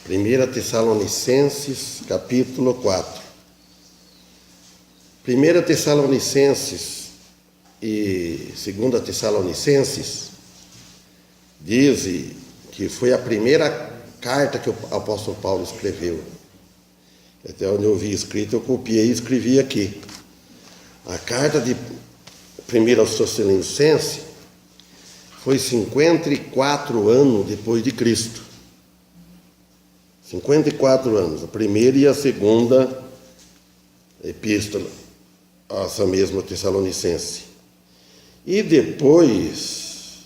1 Tessalonicenses, capítulo 4. 1 Tessalonicenses e 2 Tessalonicenses dizem que foi a primeira carta que o apóstolo Paulo escreveu. Até onde eu vi escrito, eu copiei e escrevi aqui. A carta de 1 Tessalonicenses foi 54 anos depois de Cristo. 54 anos, a primeira e a segunda epístola, essa mesma Tessalonicense. E depois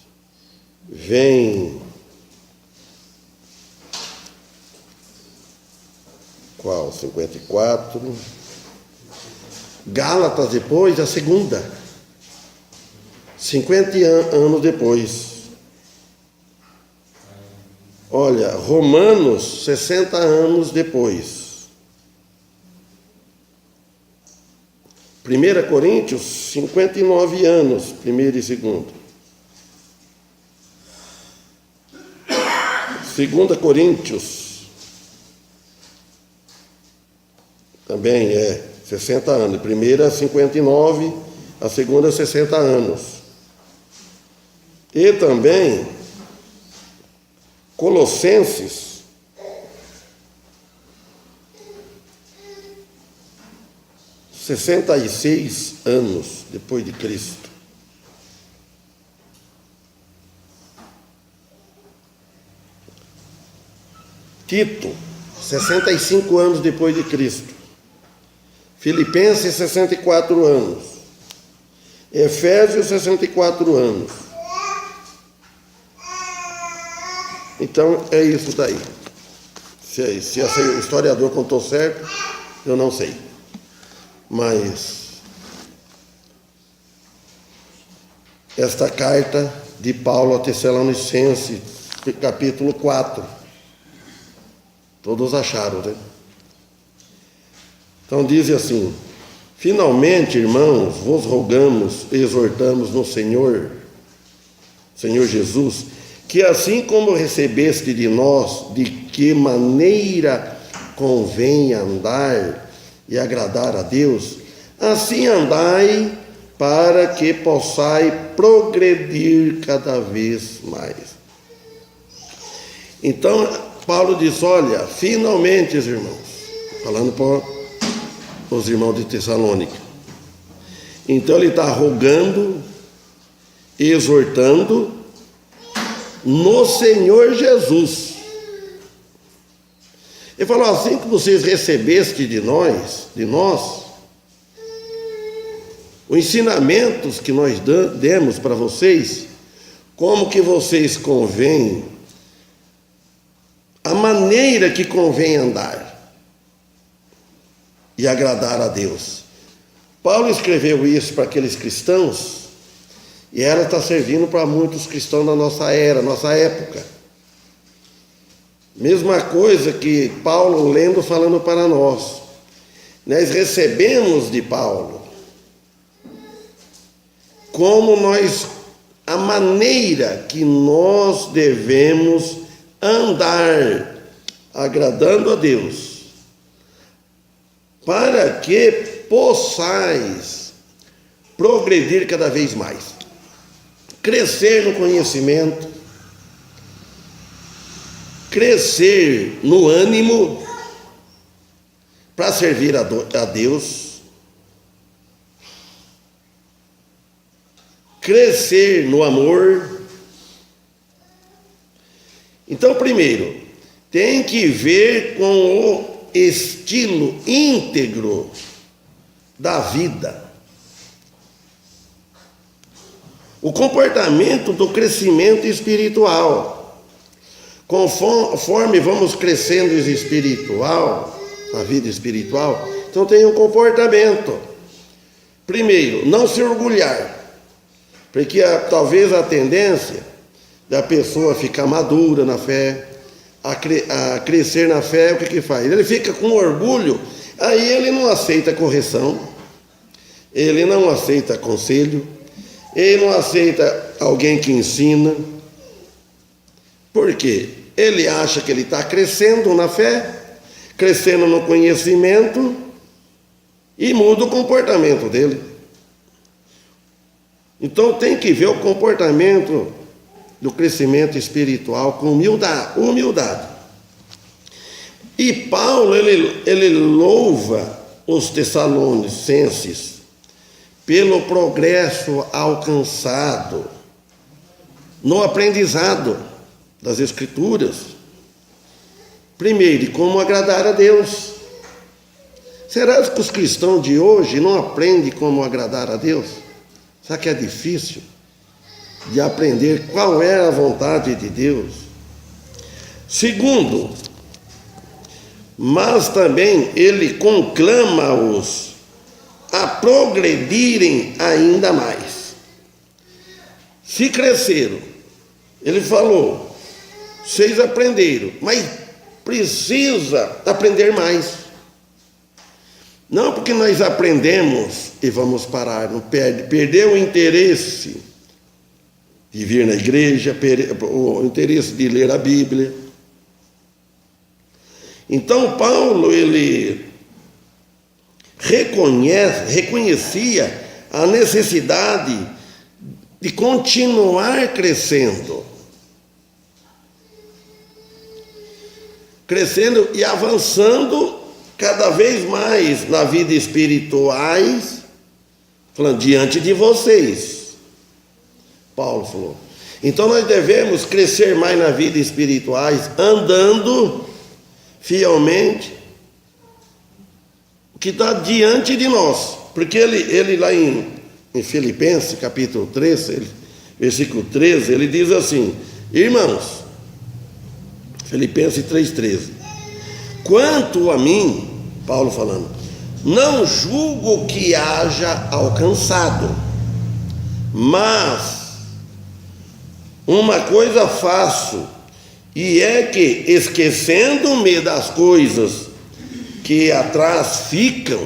vem qual? 54. Gálatas depois, a segunda. 50 anos depois. Olha, Romanos, 60 anos depois. 1 Coríntios, 59 anos, primeiro e segundo. 2 Coríntios, também é 60 anos. A primeira, 59, a segunda, 60 anos. E também Colossenses, 66 anos depois de Cristo. Tito, 65 anos depois de Cristo. Filipenses, 64 anos. Efésios, 64 anos. Então, é isso daí. Se o historiador contou certo, eu não sei. Mas esta carta de Paulo a Tessalonicenses, capítulo 4, todos acharam, né? Então diz assim: finalmente, irmãos, vos rogamos e exortamos no Senhor Jesus, que assim como recebeste de nós, de que maneira convém andar e agradar a Deus, assim andai, para que possai progredir cada vez mais. Então, Paulo diz: olha, finalmente, irmãos, falando para os irmãos de Tessalônica. Então ele está rogando, exortando no Senhor Jesus. Ele falou: assim que vocês recebeste de nós, os ensinamentos que nós demos para vocês, como que vocês convém, a maneira que convém andar e agradar a Deus. Paulo escreveu isso para aqueles cristãos, e ela está servindo para muitos cristãos da nossa era, nossa época. Mesma coisa que Paulo lendo, falando para nós. Nós recebemos de Paulo a maneira que nós devemos andar, agradando a Deus, para que possais progredir cada vez mais. Crescer no conhecimento, crescer no ânimo para servir a Deus, crescer no amor. Então, primeiro, tem que ver com o estilo íntegro da vida. O comportamento do crescimento espiritual. Conforme vamos crescendo espiritual, na vida espiritual, então tem um comportamento. Primeiro, não se orgulhar, porque talvez a tendência da pessoa ficar madura na fé, a crescer na fé, o que faz? Ele fica com orgulho, aí ele não aceita correção, ele não aceita conselho, ele não aceita alguém que ensina. Por quê? ele acha que ele está crescendo na fé, crescendo no conhecimento, e muda o comportamento dele. Então tem que ver o comportamento do crescimento espiritual com humildade. E Paulo, ele louva os tessalonicenses pelo progresso alcançado no aprendizado das Escrituras. Primeiro, como agradar a Deus. Será que os cristãos de hoje não aprendem como agradar a Deus? Será que é difícil de aprender qual é a vontade de Deus? Segundo, mas também ele conclama-os a progredirem ainda mais. Se cresceram, ele falou, vocês aprenderam, mas precisa aprender mais. Não porque nós aprendemos e vamos parar, não perdeu o interesse de vir na igreja, o interesse de ler a Bíblia. Então Paulo, ele reconhecia a necessidade de continuar crescendo e avançando cada vez mais na vida espirituais, falando, diante de vocês. Paulo falou. Então nós devemos crescer mais na vida espirituais, andando fielmente o que está diante de nós. Porque ele lá em Filipenses, capítulo 3, versículo 13, ele diz assim, irmãos, Filipenses 3,13, quanto a mim, Paulo falando, não julgo que haja alcançado, mas uma coisa faço, e é que, esquecendo-me das coisas que atrás ficam,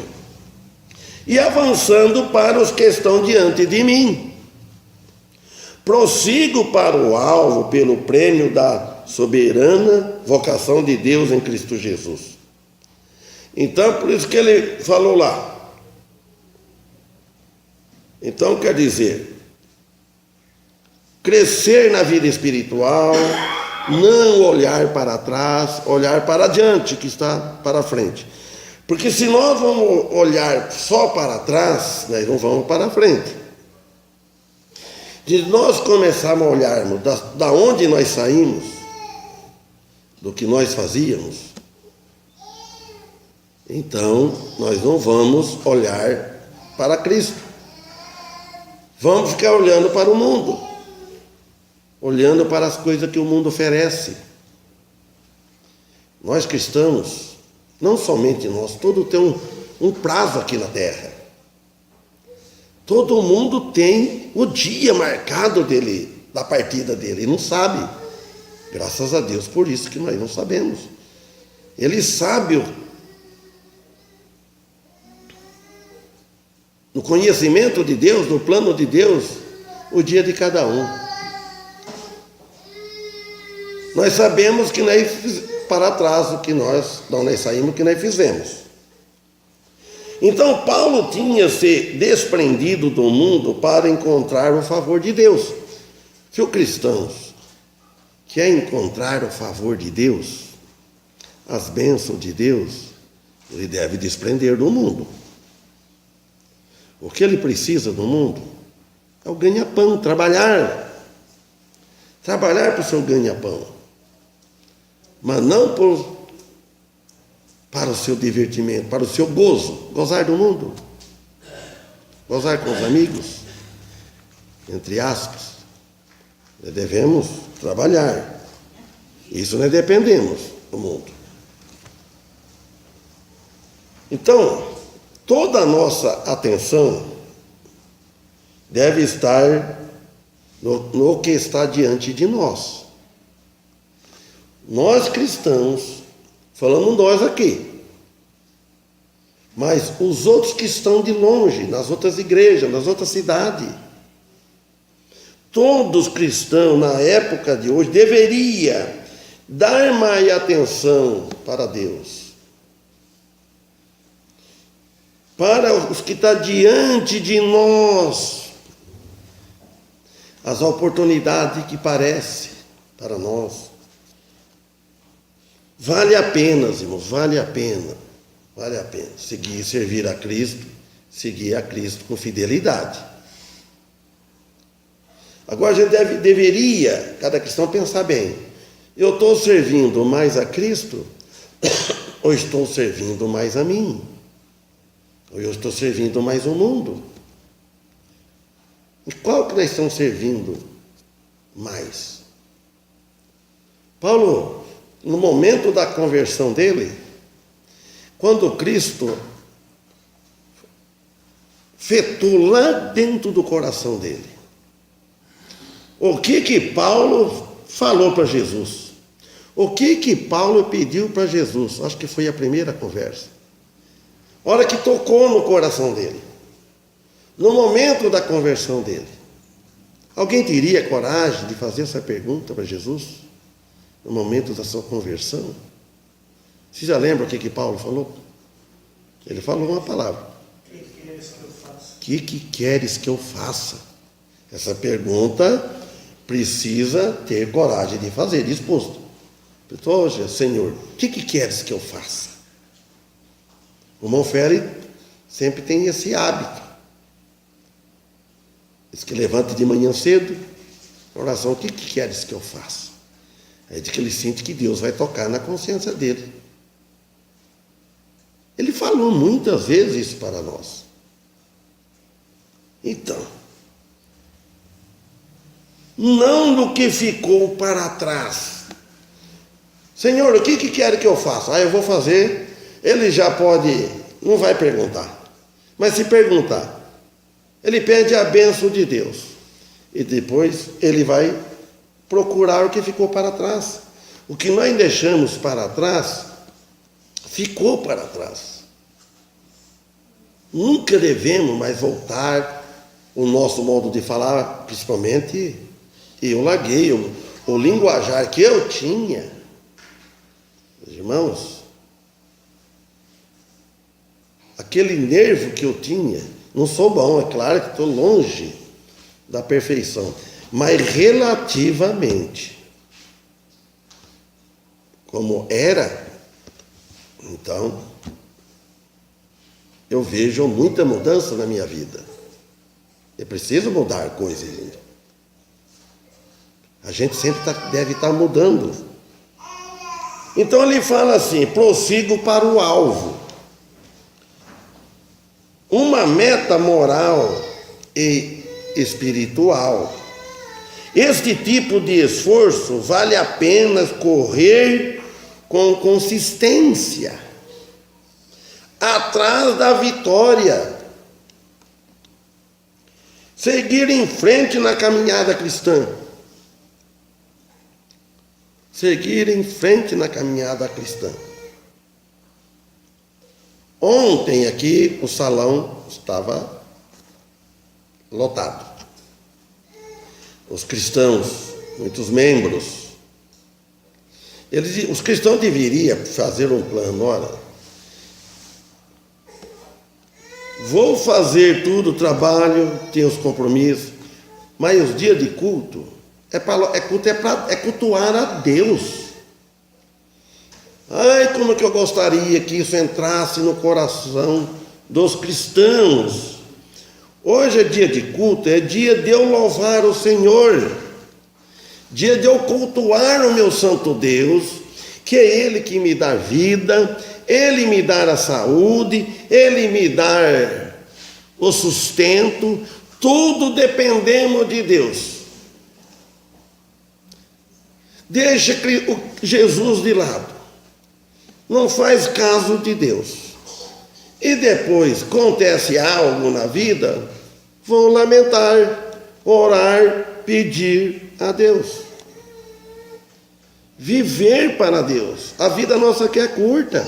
e avançando para os que estão diante de mim, prossigo para o alvo pelo prêmio da soberana vocação de Deus em Cristo Jesus. Então, por isso que ele falou lá. Então, quer dizer, crescer na vida espiritual, não olhar para trás, olhar para diante, que está para frente. Porque se nós vamos olhar só para trás, nós não vamos para frente. Se nós começarmos a olharmos da onde nós saímos, do que nós fazíamos, então nós não vamos olhar para Cristo. Vamos ficar olhando para o mundo, olhando para as coisas que o mundo oferece. Nós cristãos, não somente nós, todo tem um prazo aqui na terra. Todo mundo tem o dia marcado dele, da partida dele, e não sabe. Graças a Deus por isso que nós não sabemos. Ele sabe no conhecimento de Deus, no plano de Deus, o dia de cada um. Nós sabemos que nós, para trás, o que nós saímos, o que nós fizemos. Então Paulo tinha se desprendido do mundo para encontrar o favor de Deus. Se o cristão quer encontrar o favor de Deus, as bênçãos de Deus, ele deve desprender do mundo. O que ele precisa do mundo é o ganha-pão, trabalhar para o seu ganha-pão, mas não para o seu divertimento, para o seu gozo, gozar do mundo, gozar com os amigos, entre aspas. Nós devemos trabalhar, isso nós dependemos do mundo. Então, toda a nossa atenção deve estar no que está diante de nós. Nós cristãos, falando nós aqui, mas os outros que estão de longe, nas outras igrejas, nas outras cidades, todos cristãos na época de hoje deveria dar mais atenção para Deus, para os que estão diante de nós, as oportunidades que parecem para nós. Vale a pena, irmãos, vale a pena servir a Cristo, seguir a Cristo com fidelidade. Agora a gente deveria, cada cristão, pensar bem: eu estou servindo mais a Cristo ou estou servindo mais a mim? Ou eu estou servindo mais o mundo? E qual que nós estamos servindo mais? Paulo, no momento da conversão dele, quando Cristo fetou lá dentro do coração dele, o que Paulo falou para Jesus? O que Paulo pediu para Jesus? Acho que foi a primeira conversa. A hora que tocou no coração dele, no momento da conversão dele. Alguém teria coragem de fazer essa pergunta para Jesus no momento da sua conversão? Você já lembra o que Paulo falou? Ele falou uma palavra: o que queres que eu faça? O que queres que eu faça? Essa pergunta precisa ter coragem de fazer, disposto. Hoje, Senhor, o que queres que eu faça? O irmão Ferry sempre tem esse hábito. Diz que levanta de manhã cedo, oração: o que queres que eu faça? Aí diz que ele sente que Deus vai tocar na consciência dele. Ele falou muitas vezes isso para nós. Então, não no que ficou para trás. Senhor, o que quer que eu faça? Eu vou fazer. Ele já pode, não vai perguntar. Mas se perguntar, ele pede a bênção de Deus. E depois ele vai procurar o que ficou para trás. O que nós deixamos para trás, ficou para trás. Nunca devemos mais voltar o nosso modo de falar, principalmente eu larguei o linguajar que eu tinha. Irmãos, aquele nervo que eu tinha, não sou bom, é claro que estou longe da perfeição, mas relativamente, como era, então, eu vejo muita mudança na minha vida. Eu preciso mudar coisas. A gente sempre deve estar mudando. Então ele fala assim: prossigo para o alvo. Uma meta moral e espiritual. Este tipo de esforço vale a pena correr com consistência, atrás da vitória. Seguir em frente na caminhada cristã. Seguir em frente na caminhada cristã. Ontem aqui o salão estava lotado. Os cristãos, muitos membros, os cristãos deveriam fazer um plano: olha, vou fazer tudo, trabalho, tenho os compromissos, mas os dias de culto é cultuar a Deus. Ai, como que eu gostaria que isso entrasse no coração dos cristãos. Hoje é dia de culto, é dia de eu louvar o Senhor, dia de eu cultuar o meu santo Deus, que é Ele que me dá vida, Ele me dá a saúde, Ele me dá o sustento, tudo dependemos de Deus. Deixa Jesus de lado, não faz caso de Deus. E depois acontece algo na vida, vão lamentar, orar, pedir a Deus. Viver para Deus. A vida nossa aqui é curta.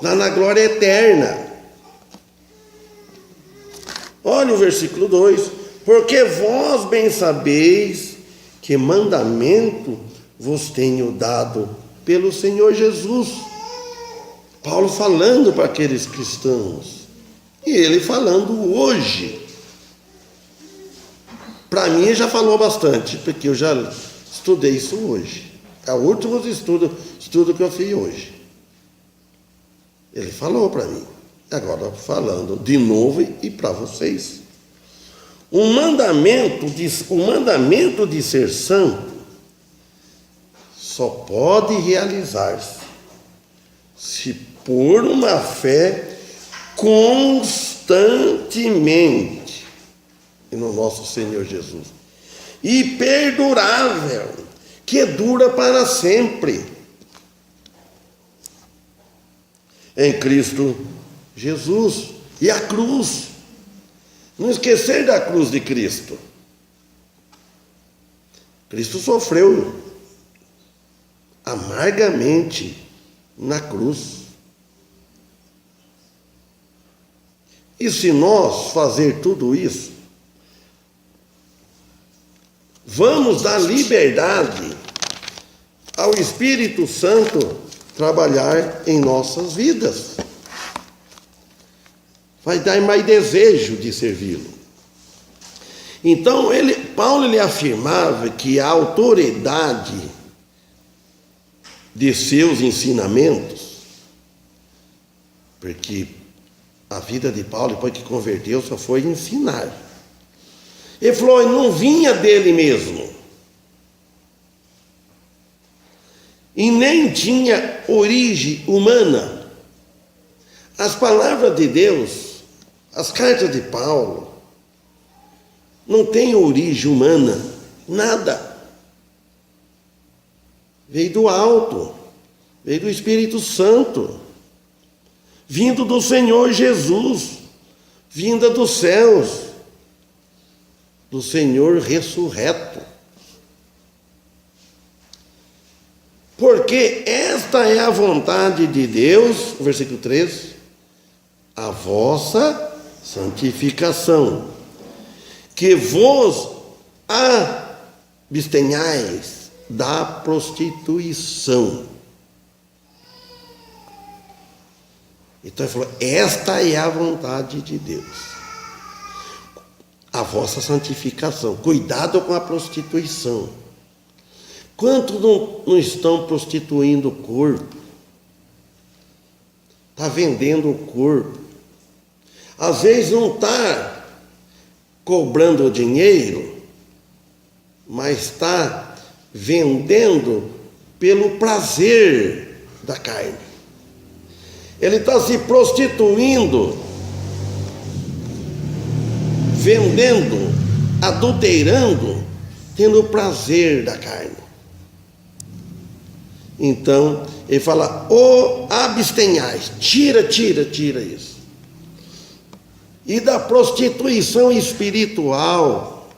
Lá na glória eterna. Olha o versículo 2. Porque vós bem sabeis Que mandamento vos tenho dado pelo Senhor Jesus. Paulo falando para aqueles cristãos. E ele falando hoje. Para mim já falou bastante, porque eu já estudei isso hoje. É o último estudo que eu fiz hoje. Ele falou para mim. Agora falando de novo e para vocês. O mandamento de ser santo só pode realizar-se se por uma fé constantemente no nosso Senhor Jesus e perdurável, que dura para sempre, em Cristo Jesus. E a cruz, não esquecer da cruz de Cristo. Cristo sofreu amargamente na cruz. E se nós fazer tudo isso, vamos dar liberdade ao Espírito Santo trabalhar em nossas vidas. Vai dar mais desejo de servi-lo. Então, Paulo afirmava que a autoridade de seus ensinamentos, porque a vida de Paulo, depois que converteu, só foi ensinar. Ele falou, não vinha dele mesmo. E nem tinha origem humana. As palavras de Deus, as cartas de Paulo, não têm origem humana, nada. Veio do alto, veio do Espírito Santo, vindo do Senhor Jesus, vinda dos céus, do Senhor ressurreto. Porque esta é a vontade de Deus, versículo 3, a vossa santificação, que vos abstenhais da prostituição. Então ele falou, esta é a vontade de Deus. A vossa santificação. Cuidado com a prostituição. Quantos não estão prostituindo o corpo? Está vendendo o corpo. Às vezes não está cobrando dinheiro, mas está vendendo pelo prazer da carne. Ele está se prostituindo, vendendo, adulterando, tendo o prazer da carne. Então, ele fala, abstenhais, tira isso. E da prostituição espiritual.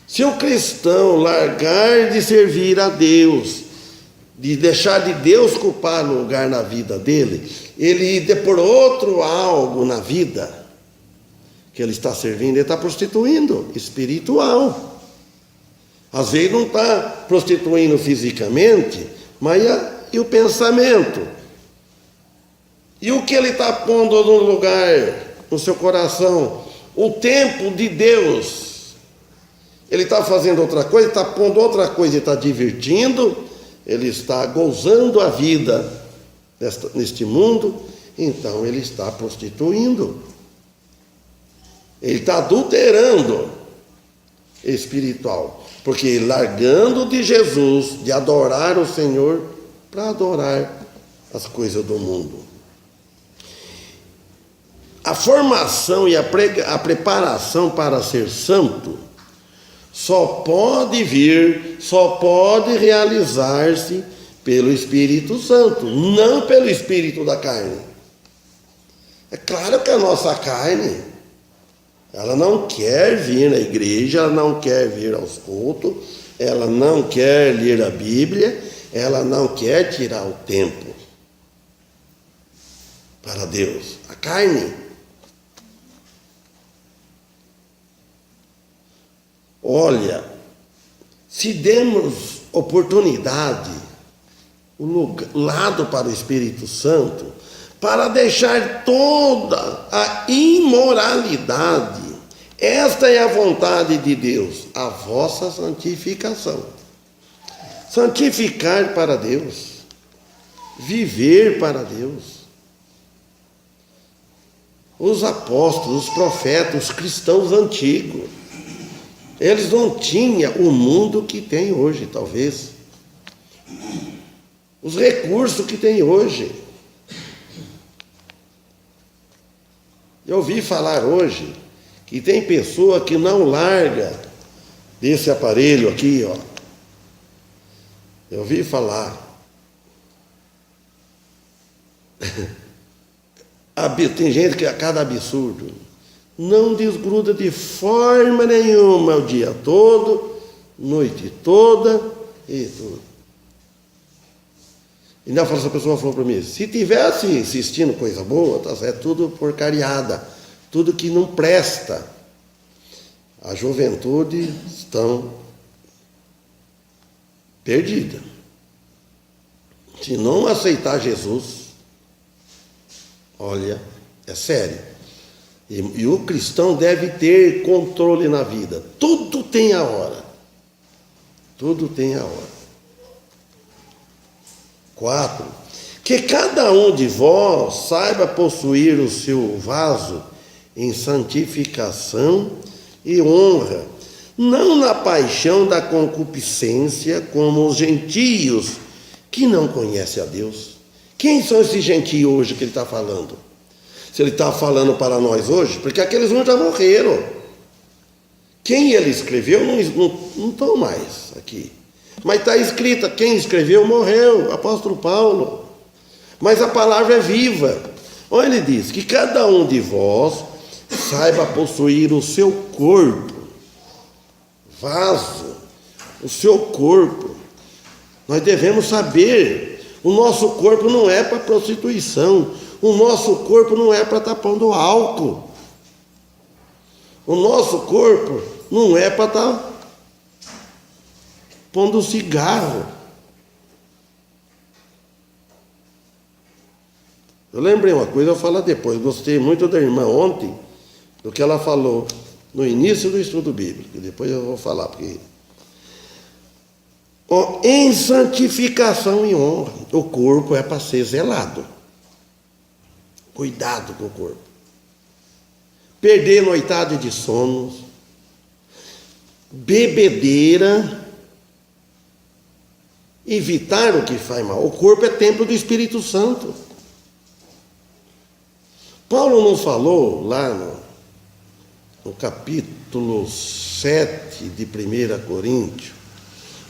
Se o cristão largar de servir a Deus, de deixar de Deus ocupar lugar na vida dele, ele ir por outro algo na vida que ele está servindo, ele está prostituindo espiritual. Às vezes não está prostituindo fisicamente, mas e o pensamento? E o que ele está pondo no lugar, no seu coração? O tempo de Deus. Ele está fazendo outra coisa, está pondo outra coisa, ele está divertindo, ele está gozando a vida neste mundo, então ele está prostituindo. Ele está adulterando espiritual, porque largando de Jesus, de adorar o Senhor, para adorar as coisas do mundo. A formação e a preparação para ser santo só pode realizar-se pelo Espírito Santo, não pelo Espírito da carne. É claro que a nossa carne, ela não quer vir na igreja, ela não quer vir aos cultos, ela não quer ler a Bíblia, ela não quer tirar o tempo para Deus. A carne. Olha, se demos oportunidade, o lado para o Espírito Santo, para deixar toda a imoralidade, esta é a vontade de Deus, a vossa santificação. Santificar para Deus, viver para Deus. Os apóstolos, os profetas, os cristãos antigos, eles não tinham o mundo que tem hoje, talvez. Os recursos que tem hoje. Eu ouvi falar hoje que tem pessoa que não larga desse aparelho aqui, ó. Eu ouvi falar. Tem gente que a cada absurdo não desgruda de forma nenhuma o dia todo, noite toda e tudo. E na essa pessoa falou para mim, se tivesse assistindo coisa boa, tá certo, tudo porcariada, tudo que não presta. A juventude estão perdida. Se não aceitar Jesus, olha, é sério. E o cristão deve ter controle na vida. Tudo tem a hora. Tudo tem a hora. 4. Que cada um de vós saiba possuir o seu vaso em santificação e honra, não na paixão da concupiscência, como os gentios que não conhecem a Deus. Quem são esses gentios hoje que ele está falando? Se ele está falando para nós hoje, porque aqueles uns já morreram. Quem ele escreveu não estão mais aqui. Mas está escrita, quem escreveu morreu, apóstolo Paulo. Mas a palavra é viva. Olha, ele diz que cada um de vós saiba possuir o seu corpo, vaso, o seu corpo. Nós devemos saber, o nosso corpo não é para prostituição, o nosso corpo não é para estar pondo álcool, o nosso corpo não é para estar pondo cigarro. Eu lembrei uma coisa, eu vou falar depois. Gostei muito da irmã ontem, do que ela falou no início do estudo bíblico. Depois eu vou falar, porque... em santificação e honra, o corpo é para ser zelado. Cuidado com o corpo. Perder noitada de sono, bebedeira, evitar o que faz mal. O corpo é templo do Espírito Santo. Paulo não falou lá no capítulo 7 de 1 Coríntios,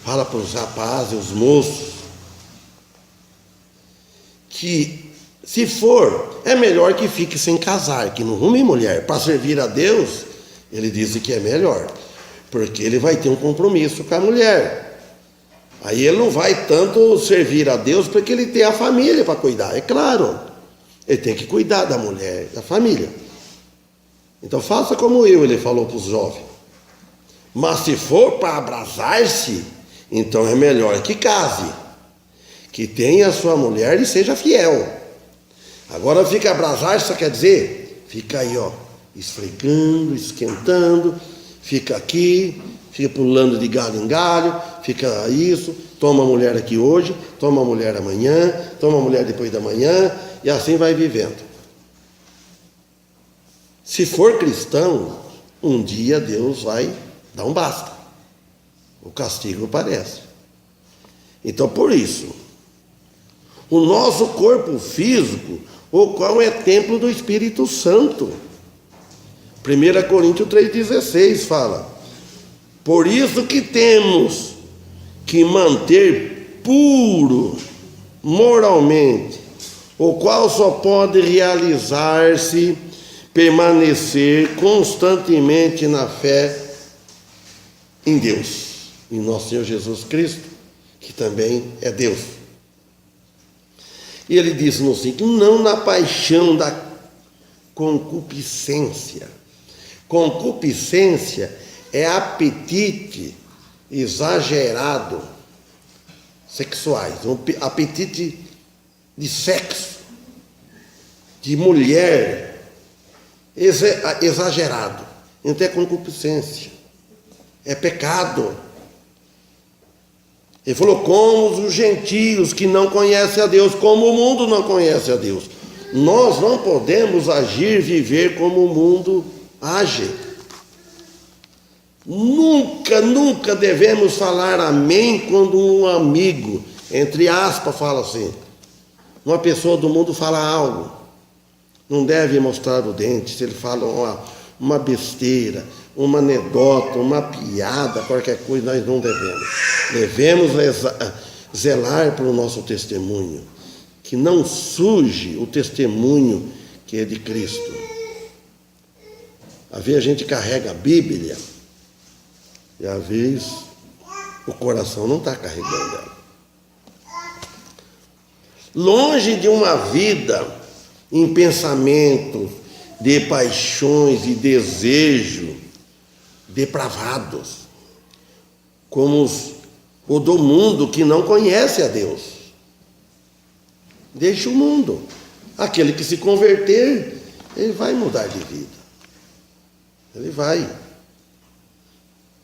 fala para os rapazes, os moços, que se for, é melhor que fique sem casar, que não arrume mulher. Para servir a Deus, ele diz que é melhor, porque ele vai ter um compromisso com a mulher. Aí ele não vai tanto servir a Deus porque ele tem a família para cuidar, é claro. Ele tem que cuidar da mulher, da família. Então faça como ele falou para os jovens. Mas se for para abrasar-se, então é melhor que case, que tenha a sua mulher e seja fiel. Agora fica abrasar-se, quer dizer, fica aí, ó, esfregando, esquentando, fica aqui, fica pulando de galho em galho, fica isso, toma a mulher aqui hoje, toma a mulher amanhã, toma a mulher depois da manhã, e assim vai vivendo. Se for cristão, um dia Deus vai dar um basta. O castigo parece. Então, por isso, o nosso corpo físico, o qual é templo do Espírito Santo. 1 Coríntios 3,16 fala: por isso que temos que manter puro moralmente, o qual só pode realizar-se, permanecer constantemente na fé em Deus, em nosso Senhor Jesus Cristo, que também é Deus. E ele diz no 5, não na paixão da concupiscência. Concupiscência é apetite exagerado sexuais, um apetite de sexo, de mulher exagerado. Então é concupiscência, é pecado. Ele falou, como os gentios que não conhecem a Deus, como o mundo não conhece a Deus. Nós não podemos agir, viver como o mundo age. Nunca devemos falar amém quando um amigo, entre aspas, fala assim. Uma pessoa do mundo fala algo. Não deve mostrar o dente. Se ele fala uma besteira, uma anedota, uma piada, qualquer coisa, nós não devemos. Devemos zelar pelo nosso testemunho, que não suje o testemunho que é de Cristo. Às vezes a gente carrega a Bíblia e às vezes o coração não está carregando ela. Longe de uma vida em pensamento de paixões e desejo depravados, como o do mundo que não conhece a Deus. Deixa o mundo. Aquele que se converter, ele vai mudar de vida. Ele vai.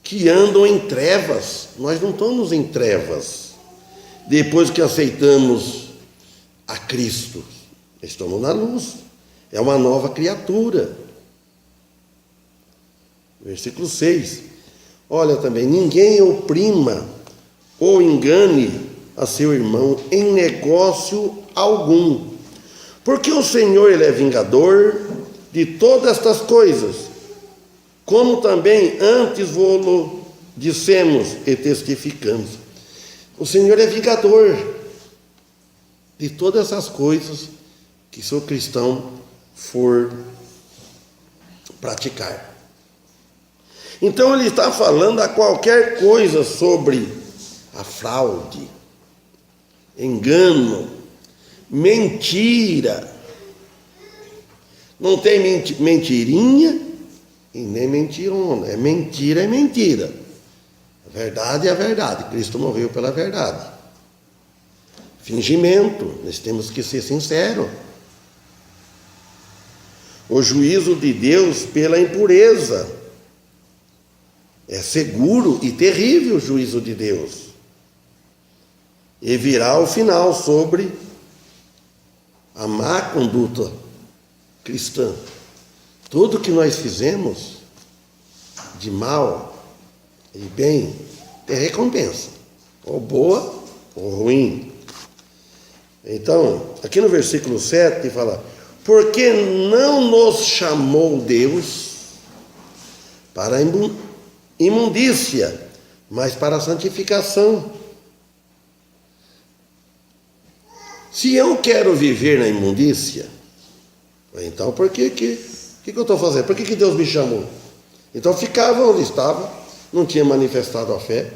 Que andam em trevas. Nós não estamos em trevas. Depois que aceitamos a Cristo, estamos na luz. É uma nova criatura. Versículo 6. Olha também, ninguém oprima ou engane a seu irmão em negócio algum, porque o Senhor, ele é vingador de todas estas coisas, como também antes vô-lo dissemos e testificamos. O Senhor é vingador de todas essas coisas que se o cristão for praticar. Então ele está falando a qualquer coisa sobre a fraude, engano, mentira. Não tem mentirinha e nem mentirona. É mentira. A verdade é a verdade. Cristo morreu pela verdade. Fingimento, nós temos que ser sinceros. O juízo de Deus pela impureza. É seguro e terrível o juízo de Deus. E virá o final sobre a má conduta cristã. Tudo que nós fizemos de mal e bem tem recompensa, ou boa ou ruim. Então, aqui no versículo 7 fala: porque não nos chamou Deus para a imundícia, mas para a santificação. Se eu quero viver na imundícia, então por que eu estou fazendo? Por que Deus me chamou? Então ficava onde estava, não tinha manifestado a fé,